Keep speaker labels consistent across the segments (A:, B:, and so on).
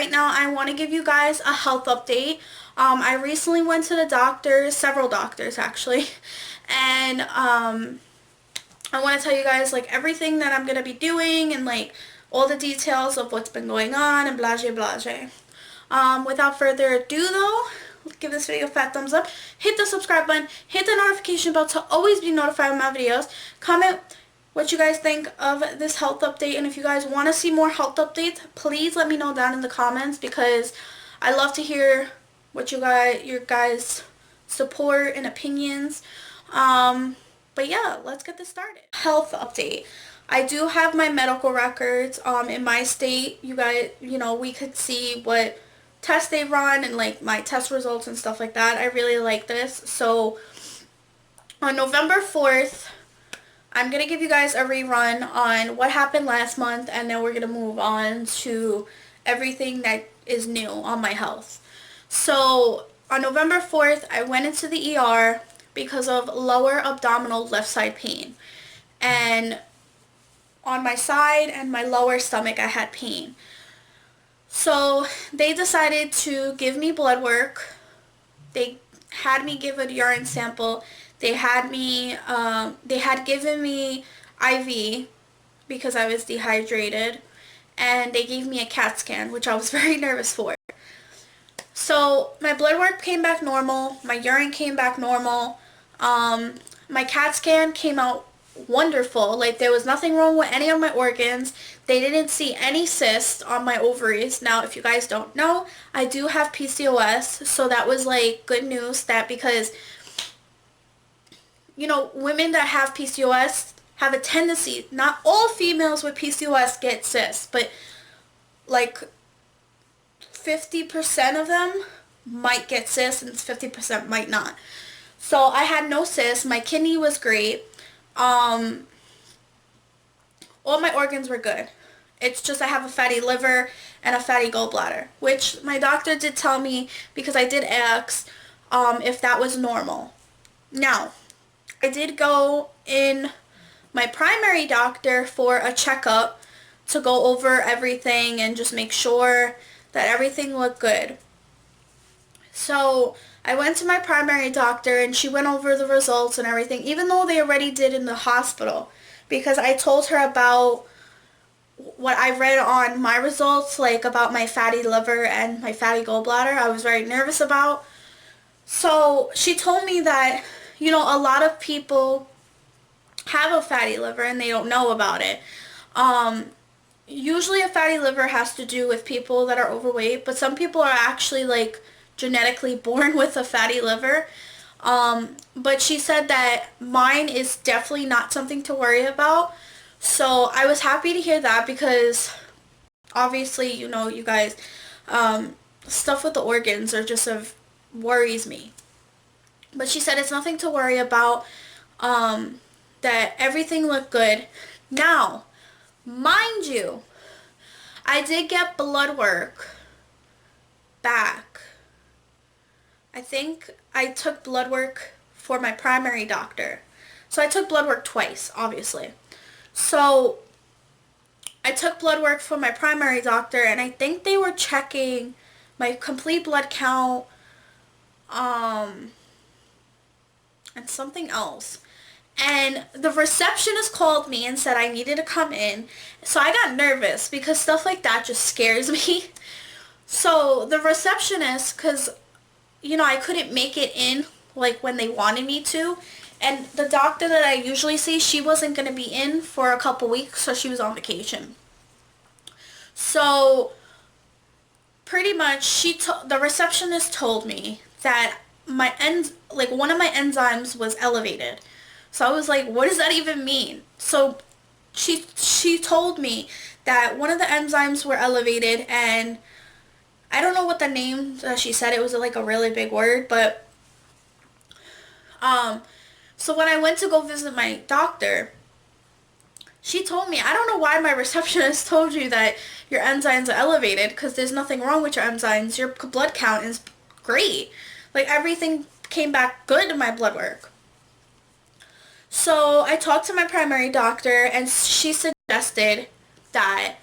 A: right now I want to give you guys a health update. I recently went to the doctor, several doctors actually, and I want to tell you guys like everything that I'm going to be doing and like all the details of what's been going on and blah blah blah. Without further ado though, give this video a fat thumbs up, hit the subscribe button, hit the notification bell to always be notified of my videos, comment what you guys think of this health update, and if you guys want to see more health updates, please let me know down in the comments because I love to hear what your guys support and opinions. But yeah, let's get this started. Health update. I do have my medical records. In my state, you guys, we could see what tests they run and like my test results and stuff like that. I really like this. So on November 4th, I'm going to give you guys a rerun on what happened last month, and then we're going to move on to everything that is new on my health. So on November 4th, I went into the ER because of lower abdominal left side pain. And on my side and my lower stomach, I had pain. So they decided to give me blood work. They had me give a urine sample. They had given me IV because I was dehydrated, and they gave me a CAT scan, which I was very nervous for. So my blood work came back normal, my urine came back normal, my CAT scan came out wonderful. Like, there was nothing wrong with any of my organs. They didn't see any cysts on my ovaries. Now, if you guys don't know, I do have PCOS, so that was like good news, that because women that have PCOS have a tendency, not all females with PCOS get cysts, but like 50% of them might get cysts and 50% might not. So I had no cysts. My kidney was great. All my organs were good. It's just I have a fatty liver and a fatty gallbladder, which my doctor did tell me because I did ask if that was normal. Now, I did go in my primary doctor for a checkup to go over everything and just make sure that everything looked good. So I went to my primary doctor and she went over the results and everything, even though they already did in the hospital, because I told her about what I read on my results, like about my fatty liver and my fatty gallbladder. I was very nervous about. So she told me that a lot of people have a fatty liver and they don't know about it. Usually a fatty liver has to do with people that are overweight, but some people are actually like genetically born with a fatty liver. But she said that mine is definitely not something to worry about. So I was happy to hear that because obviously, you guys, stuff with the organs are just worries me. But she said it's nothing to worry about, that everything looked good. Now, mind you, I did get blood work back. I think I took blood work for my primary doctor. So I took blood work twice, obviously. So I took blood work for my primary doctor, and I think they were checking my complete blood count, and something else. And the receptionist called me and said I needed to come in. So I got nervous because stuff like that just scares me. So the receptionist, because, I couldn't make it in like when they wanted me to. And the doctor that I usually see, she wasn't going to be in for a couple weeks, so she was on vacation. So pretty much the receptionist told me that one of my enzymes was elevated. So I was like, what does that even mean? So she told me that one of the enzymes were elevated, and I don't know what the name she said. It was like a really big word, but so when I went to go visit my doctor, she told me, I don't know why my receptionist told you that your enzymes are elevated, because there's nothing wrong with your enzymes. Your blood count is great. Like, everything came back good to my blood work. So I talked to my primary doctor, and she suggested that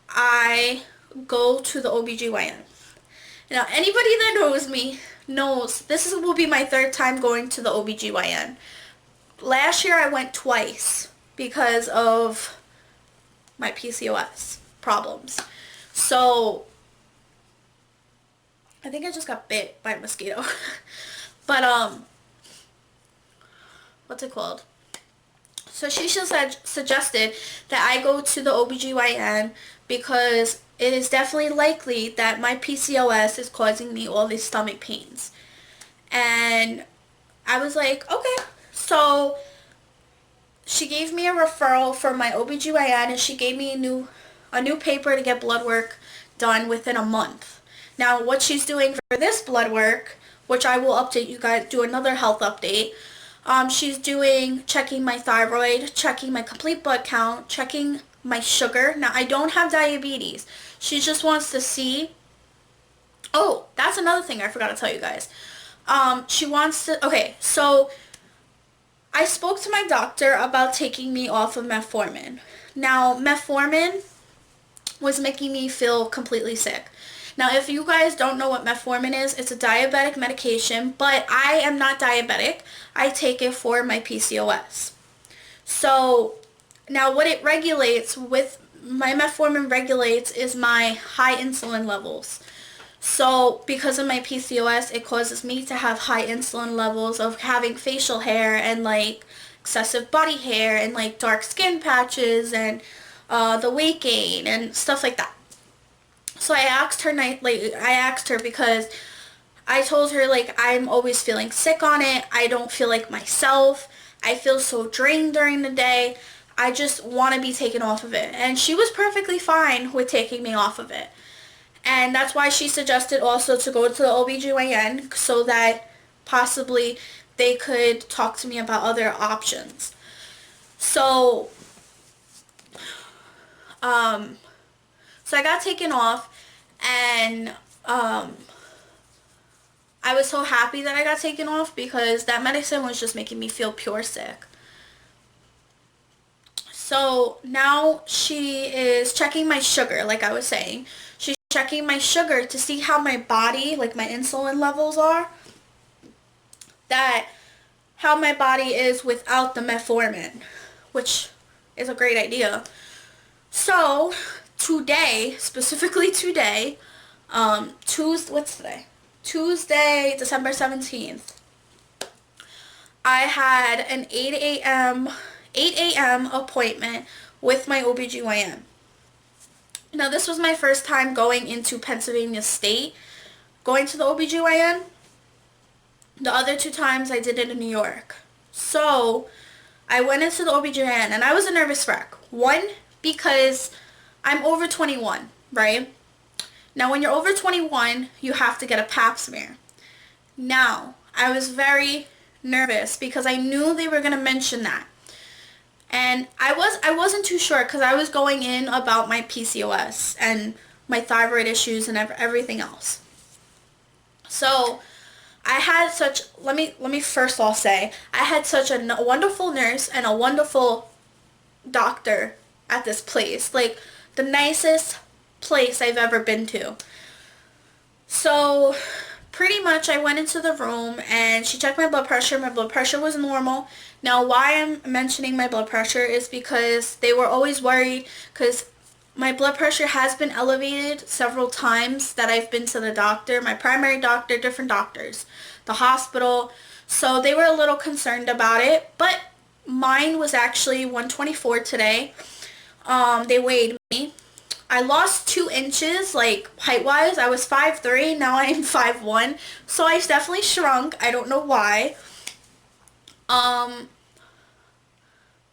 A: I go to the OBGYN. Now, anybody that knows me knows will be my third time going to the OBGYN. Last year I went twice because of my PCOS problems. So, I think I just got bit by a mosquito. But, what's it called? So she suggested that I go to the OBGYN because it is definitely likely that my PCOS is causing me all these stomach pains. And I was like, okay. So she gave me a referral for my OBGYN, and she gave me a new paper to get blood work done within a month. Now, what she's doing for this blood work, which I will update you guys, do another health update, she's checking my thyroid, checking my complete blood count, checking my sugar. Now, I don't have diabetes. She just wants to see. Oh, that's another thing I forgot to tell you guys. She wants to, okay, so I spoke to my doctor about taking me off of metformin. Now, metformin was making me feel completely sick. Now, if you guys don't know what metformin is, it's a diabetic medication, but I am not diabetic. I take it for my PCOS. So, now what it regulates my metformin regulates is my high insulin levels. So, because of my PCOS, it causes me to have high insulin levels of having facial hair and like excessive body hair and like dark skin patches and the weight gain and stuff like that. So I asked her because I told her like I'm always feeling sick on it. I don't feel like myself. I feel so drained during the day. I just want to be taken off of it. And she was perfectly fine with taking me off of it. And that's why she suggested also to go to the OBGYN so that possibly they could talk to me about other options. So, so I got taken off, and I was so happy that I got taken off because that medicine was just making me feel pure sick. So now she is checking my sugar, like I was saying. She's checking my sugar to see how my body, like my insulin levels are. How my body is without the metformin, which is a great idea. So today, specifically today, what's today? Tuesday, December 17th, I had an 8 a.m. appointment with my OBGYN. Now, this was my first time going into Pennsylvania State, going to the OBGYN. The other 2 times I did it in New York. So, I went into the OBGYN, and I was a nervous wreck. One, because I'm over 21, right? Now, when you're over 21, you have to get a pap smear. Now, I was very nervous because I knew they were going to mention that. And I wasn't too sure because I was going in about my PCOS and my thyroid issues and everything else. So, I had let me first of all say, I had such a wonderful nurse and a wonderful doctor at this place. Like, the nicest place I've ever been to. So, pretty much I went into the room and she checked my blood pressure. My blood pressure was normal. Now, why I'm mentioning my blood pressure is because they were always worried because my blood pressure has been elevated several times that I've been to the doctor, my primary doctor, different doctors, the hospital. So they were a little concerned about it, but mine was actually 124 today. They weighed me. I lost 2 inches, like, height-wise. I was 5'3", now I'm 5'1", so I've definitely shrunk. I don't know why.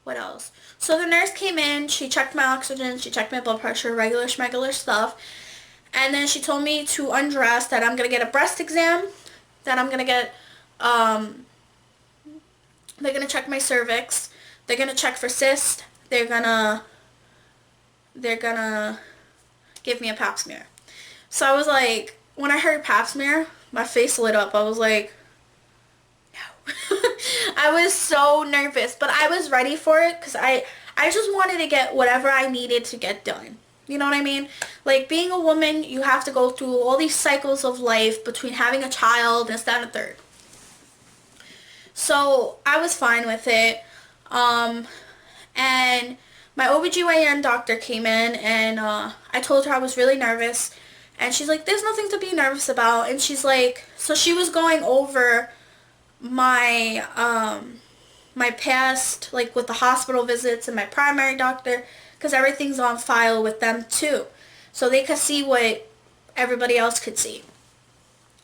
A: What else? So the nurse came in, she checked my oxygen, she checked my blood pressure, regular schmegular stuff, and then she told me to undress, that I'm going to get a breast exam, that I'm going to get, they're going to check my cervix, they're going to check for cysts, they're going to give me a pap smear. So I was like, when I heard pap smear, my face lit up. I was like, no. I was so nervous, but I was ready for it because I just wanted to get whatever I needed to get done. You know what I mean? Like, being a woman, you have to go through all these cycles of life between having a child and this, that, and the third. So I was fine with it. And my OBGYN doctor came in, and I told her I was really nervous. And she's like, there's nothing to be nervous about. And she's like, so she was going over my my past, like with the hospital visits and my primary doctor, because everything's on file with them too, so they could see what everybody else could see.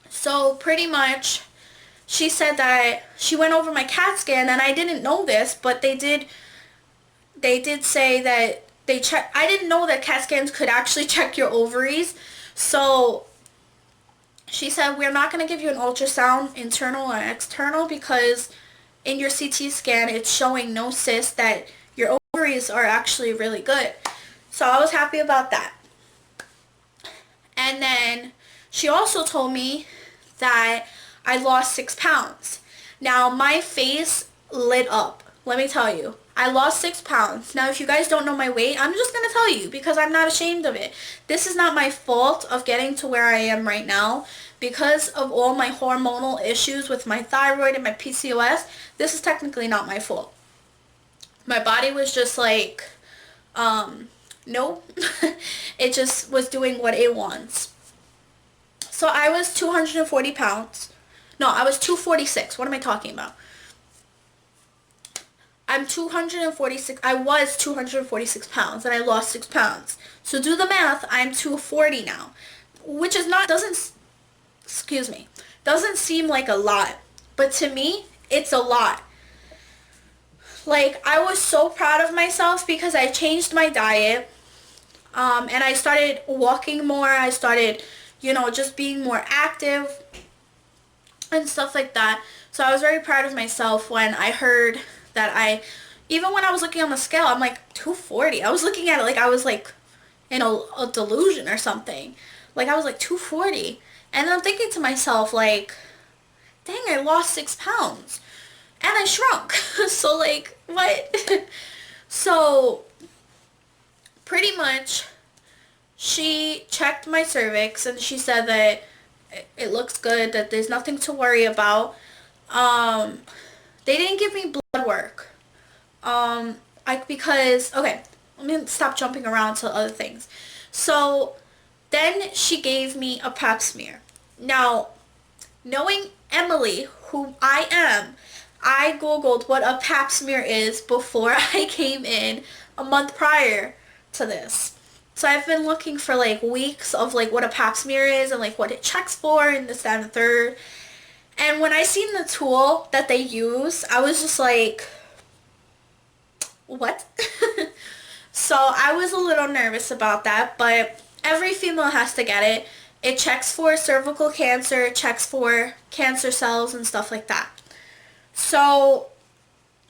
A: So pretty much she said that she went over my CAT scan, and I didn't know this, but they did say that they check. I didn't know that CAT scans could actually check your ovaries. So she said, we're not going to give you an ultrasound, internal or external, because in your CT scan it's showing no cysts, that your ovaries are actually really good. So I was happy about that. And then she also told me that I lost 6 pounds. Now my face lit up. Let me tell you. I lost 6 pounds. Now if you guys don't know my weight, I'm just going to tell you because I'm not ashamed of it. This is not my fault of getting to where I am right now. Because of all my hormonal issues with my thyroid and my PCOS, this is technically not my fault. My body was just like, no. It just was doing what it wants. So I was 240 pounds. No, I was 246. What am I talking about? I'm 246. I was 246 pounds, and I lost 6 pounds. So do the math. I'm 240 now, which is not, doesn't seem like a lot, but to me, it's a lot. Like, I was so proud of myself because I changed my diet, and I started walking more. I started, just being more active and stuff like that. So I was very proud of myself when I heard that even when I was looking on the scale, I'm like 240. I was looking at it like I was like in a delusion or something. Like I was like 240. And then I'm thinking to myself like, dang, I lost 6 pounds. And I shrunk. So like, what? So pretty much she checked my cervix and she said that it looks good, that there's nothing to worry about. They didn't give me blood work. Okay, let me stop jumping around to other things. So then she gave me a pap smear. Now, knowing Emily, who I am, I googled what a pap smear is before I came in a month prior to this. So I've been looking for like weeks of like what a pap smear is and like what it checks for and this, that, and the third. And when I seen the tool that they use, I was just like, what? So I was a little nervous about that, but every female has to get it. It checks for cervical cancer, it checks for cancer cells and stuff like that. So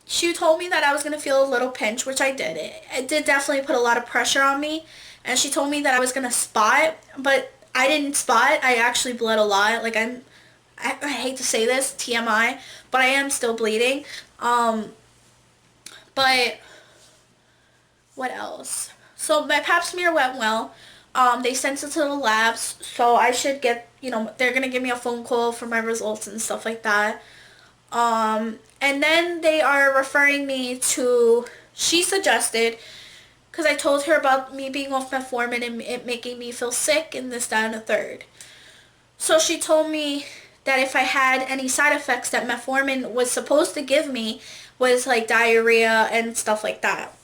A: she told me that I was going to feel a little pinch, which I did. It did definitely put a lot of pressure on me. And she told me that I was going to spot, but I didn't spot. I actually bled a lot. Like I hate to say this, TMI, but I am still bleeding. But what else? So my pap smear went well. They sent it to the labs, so I should get, they're going to give me a phone call for my results and stuff like that. And then they are referring me to, she suggested, because I told her about me being off metformin and it making me feel sick and this, that, and the third. So she told me that if I had any side effects that metformin was supposed to give me was like diarrhea and stuff like that.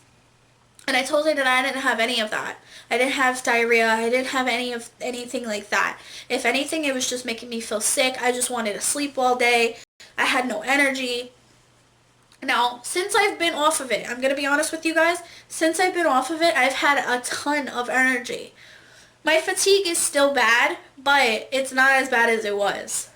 A: And I told her that I didn't have any of that. I didn't have diarrhea. I didn't have anything like that. If anything, it was just making me feel sick. I just wanted to sleep all day. I had no energy. Now, since I've been off of it, I'm going to be honest with you guys, since I've been off of it, I've had a ton of energy. My fatigue is still bad, but it's not as bad as it was.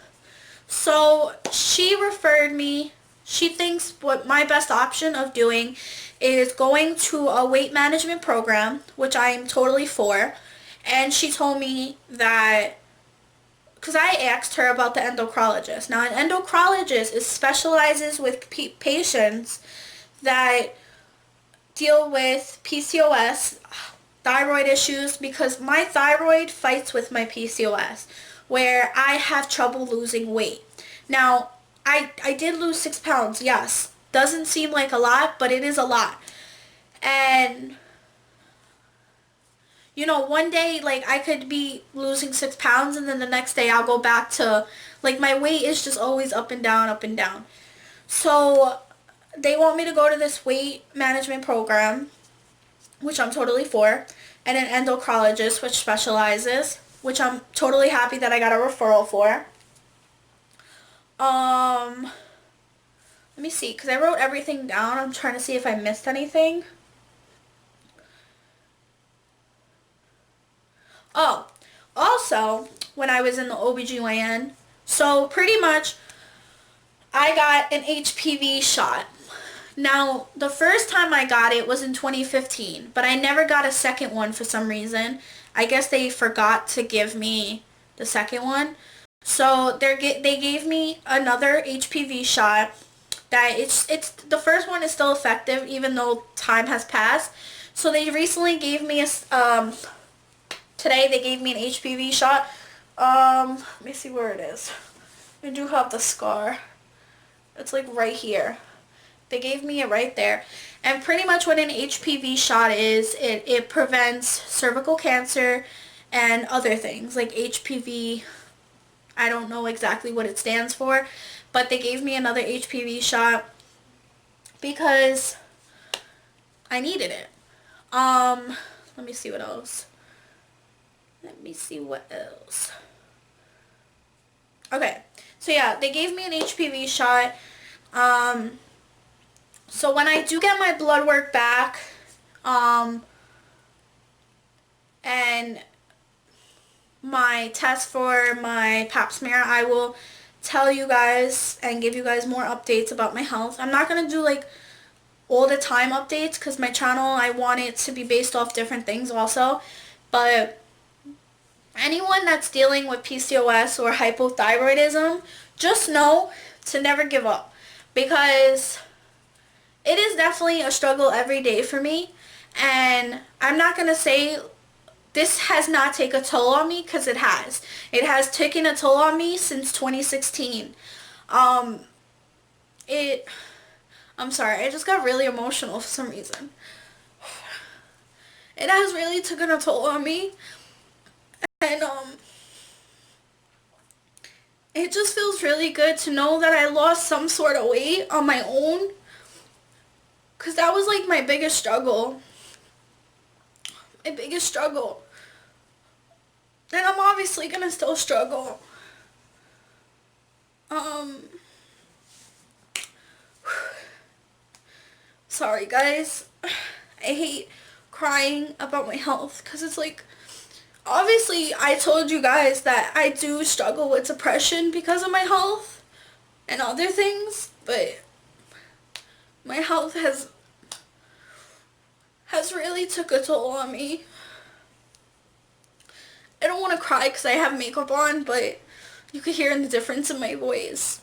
A: So she referred me, she thinks what my best option of doing is going to a weight management program, which I am totally for. And she told me that, because I asked her about the endocrinologist. Now, an endocrinologist specializes with patients that deal with PCOS, thyroid issues because my thyroid fights with my PCOS, where I have trouble losing weight. Now, I did lose 6 pounds, yes. Doesn't seem like a lot, but it is a lot. And, you know, one day, like, I could be losing 6 pounds, and then the next day I'll go back to, like, my weight is just always up and down, up and down. So, they want me to go to this weight management program, which I'm totally for, and an endocrinologist, which specializes, which I'm totally happy that I got a referral for. Let me see, because I wrote everything down. I'm trying to see if I missed anything. Oh, also, when I was in the OBGYN, so pretty much, I got an HPV shot. Now, the first time I got it was in 2015, but I never got a second one for some reason. I guess they forgot to give me the second one. So they gave me another HPV shot. That it's the first one is still effective even though time has passed. So they recently gave me today they gave me an HPV shot. Let me see where it is. I do have the scar. It's like right here. They gave me it right there. And pretty much what an HPV shot is, it prevents cervical cancer and other things like HPV. I don't know exactly what it stands for, but they gave me another HPV shot because I needed it. Let me see what else. Okay, so yeah, they gave me an HPV shot. So when I do get my blood work back, and my test for my pap smear, I will tell you guys and give you guys more updates about my health. I'm not going to do like all the time updates because my channel, I want it to be based off different things also. But anyone that's dealing with PCOS or hypothyroidism, just know to never give up, because it is definitely a struggle every day for me. And I'm not going to say this has not taken a toll on me, because it has. It has taken a toll on me since 2016. I'm sorry, I just got really emotional for some reason. It has really taken a toll on me. And, it just feels really good to know that I lost some sort of weight on my own. Because that was like my biggest struggle. My biggest struggle. And I'm obviously gonna still struggle. Sorry guys. I hate crying about my health because it's like, obviously I told you guys that I do struggle with depression because of my health and other things, but my health has really took a toll on me. I don't want to cry because I have makeup on, but you could hear the difference in my voice.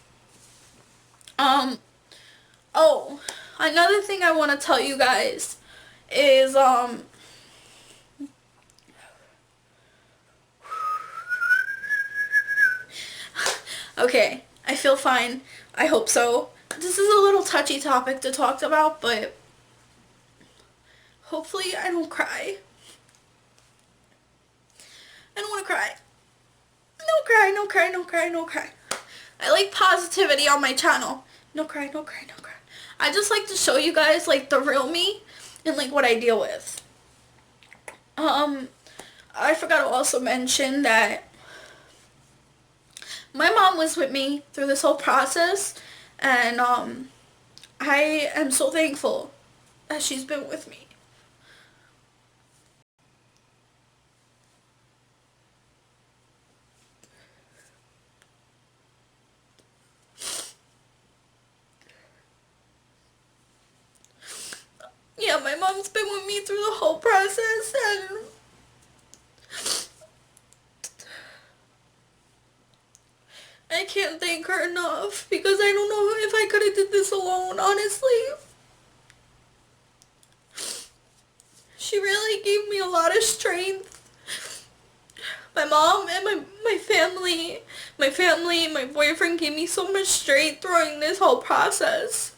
A: Oh, another thing I want to tell you guys is, okay, I feel fine. I hope so. This is a little touchy topic to talk about, but hopefully I don't cry. I don't want to cry. No cry, no cry, no cry, no cry. I like positivity on my channel. No cry, no cry, no cry. I just like to show you guys like the real me and like what I deal with. I forgot to also mention that my mom was with me through this whole process, and I am so thankful that she's been with me. Yeah, my mom's been with me through the whole process, and I can't thank her enough because I don't know if I could have did this alone, honestly. She really gave me a lot of strength. My mom and my boyfriend gave me so much strength during this whole process.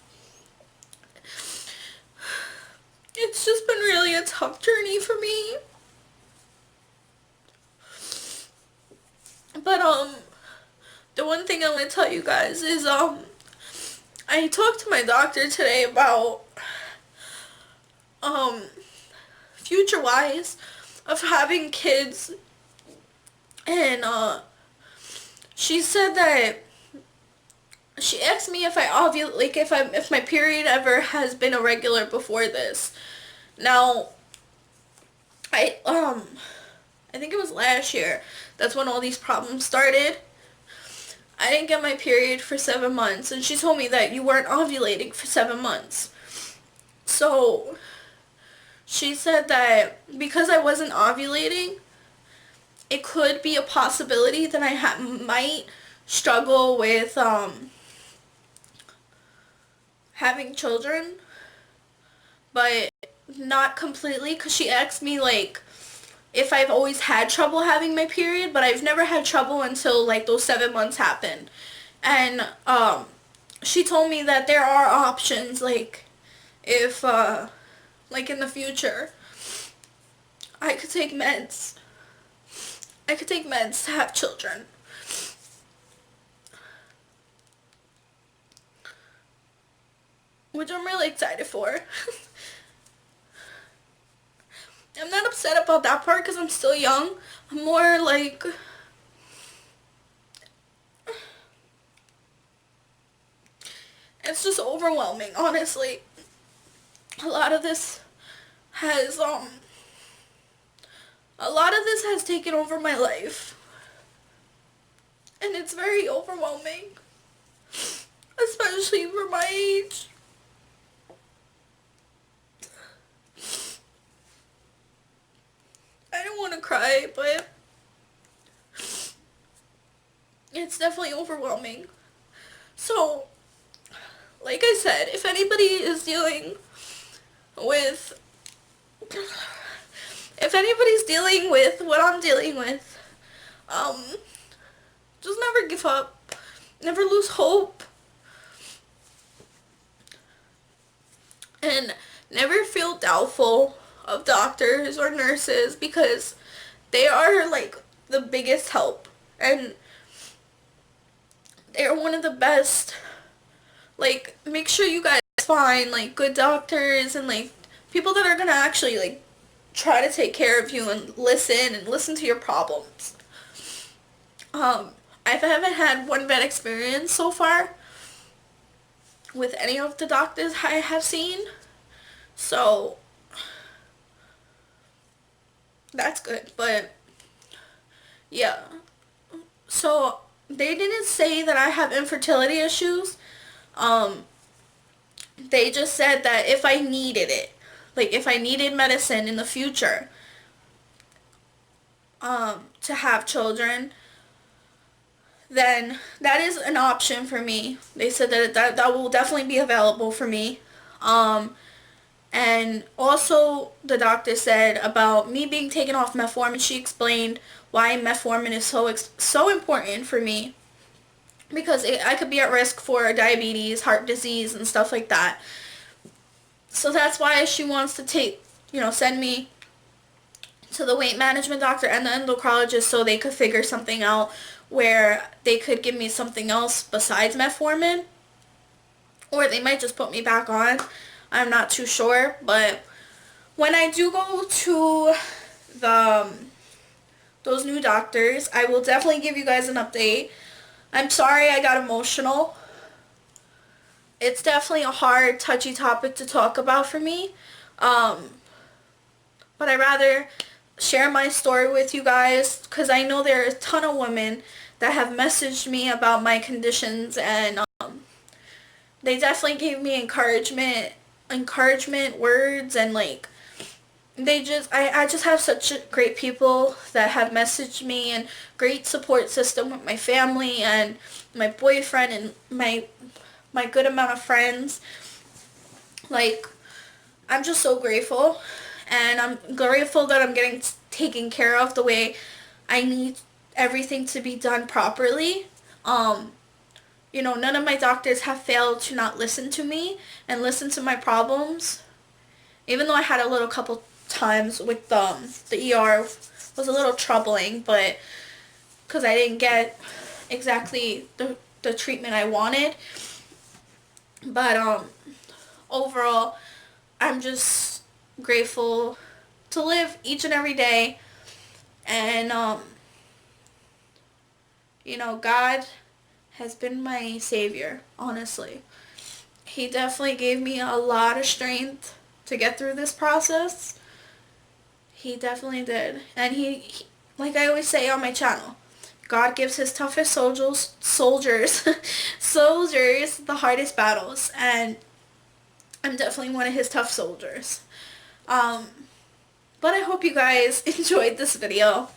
A: It's just been really a tough journey for me. But the one thing I want to tell you guys is I talked to my doctor today about future wise of having kids, and she said that she asked me if I ovulate, like if my period ever has been irregular before this. Now I think it was last year, that's when all these problems started. I didn't get my period for 7 months, and she told me that you weren't ovulating for 7 months. So she said that because I wasn't ovulating, it could be a possibility that I might struggle with having children, but not completely, because she asked me like if I've always had trouble having my period, but I've never had trouble until like those 7 months happened. And she told me that there are options, like if like in the future I could take meds to have children. Which I'm really excited for. I'm not upset about that part because I'm still young. I'm more like, it's just overwhelming, honestly. A lot of this has taken over my life, and it's very overwhelming, especially for my age. I don't want to cry, but it's definitely overwhelming. So, like I said, if anybody is dealing with what I'm dealing with, just never give up. Never lose hope. And never feel doubtful of doctors or nurses, because they are like the biggest help, and they're one of the best. Like, make sure you guys find like good doctors and like people that are gonna actually like try to take care of you and listen to your problems. I haven't had one bad experience so far with any of the doctors I have seen, so that's good. But yeah, so they didn't say that I have infertility issues. They just said that if I needed it, like if I needed medicine in the future to have children, then that is an option for me. They said that will definitely be available for me. And also the doctor said about me being taken off metformin. She explained why metformin is so important for me, because I could be at risk for diabetes, heart disease, and stuff like that. So that's why she wants to send me to the weight management doctor and the endocrinologist, so they could figure something out where they could give me something else besides metformin, or they might just put me back on. I'm not too sure. But when I do go to those new doctors, I will definitely give you guys an update. I'm sorry I got emotional. It's definitely a hard, touchy topic to talk about for me. But I'd rather share my story with you guys, because I know there are a ton of women that have messaged me about my conditions, and they definitely gave me encouragement words, and like I just have such great people that have messaged me, and great support system with my family and my boyfriend and my good amount of friends. Like, I'm just so grateful. and I'm grateful that I'm getting taken care of the way I need everything to be done properly. You know, none of my doctors have failed to not listen to me and listen to my problems. Even though I had a little couple times with the ER was a little troubling, but because I didn't get exactly the treatment I wanted. But overall, I'm just grateful to live each and every day. And you know, God has been my savior, honestly. He definitely gave me a lot of strength to get through this process. He definitely did. And he like I always say on my channel, God gives his toughest soldiers soldiers the hardest battles, and I'm definitely one of his tough soldiers. But I hope you guys enjoyed this video.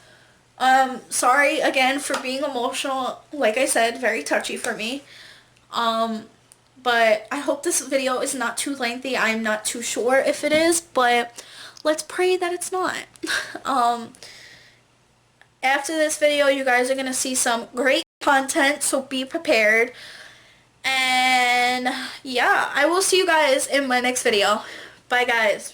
A: Sorry again for being emotional. Like I said, very touchy for me. But I hope this video is not too lengthy. I'm not too sure if it is, but let's pray that it's not. After this video, you guys are going to see some great content, so be prepared. And yeah, I will see you guys in my next video. Bye, guys.